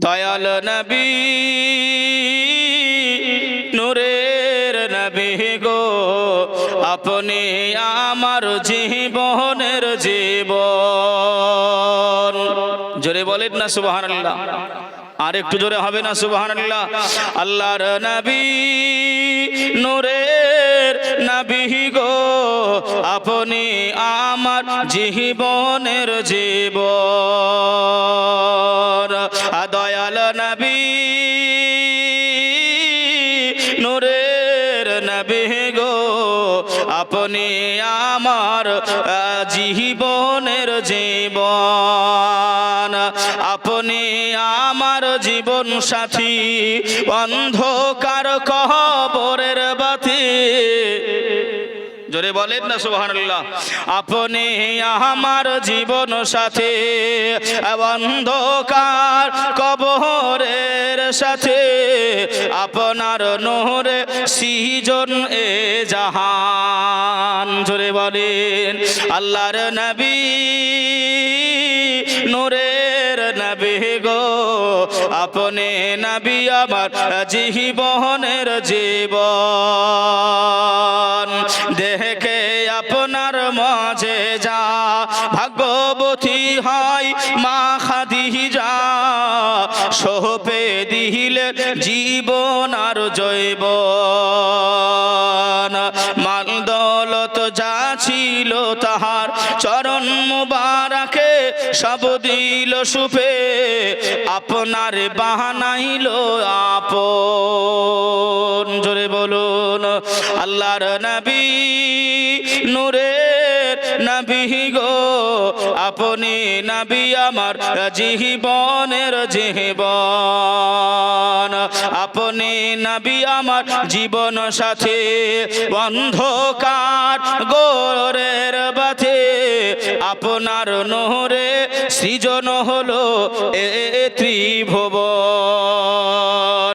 দয়াল নবী নূরের নবী গো, আপনি আমার জীবনের জীবন। জোরে বলেন না সুবহানাল্লাহ, আর একটু জোরে হবে না সুবহানাল্লাহ। আল্লাহর নবী নূরের নবী গো, আপনি আমার জীবনের জীবন। দয়াল নবী নূরের নবী গো, আপনি আমার জীবনের জীবন। আপনি আমার জীবন সাথী, অন্ধকার কবরের বাতি। জোরে বলেন না সুবহানাল্লাহ। আপনি আমার জীবন সাথে, অন্ধকার কবরের সাথে, আপনার নূরে সৃজন এ জাহান। জোরে বলেন আল্লাহর নবী নূরের নবী গো, আপনি নবী আমার জীবনের জীবন। দেখে আপনার মাঝে যা ভাগ্যবতী হয় মা খাদিজা, সোপে দিলে জীবন আর জৈবন। মাল দৌলত যা ছিল তাহার চরণ মুবারকে, সব দিল সুপে আপনার বাহানাইল আপন। জোরে বলুন আল্লাহর নবী নূরের নবী গো, আপনি নবী আমার জীবনের জীবন। আপনি নবী আমার জীবন সাথে, অন্ধকার গোরের বাতে, আপনার নূরে সৃজন হলো এ ত্রিভুবন।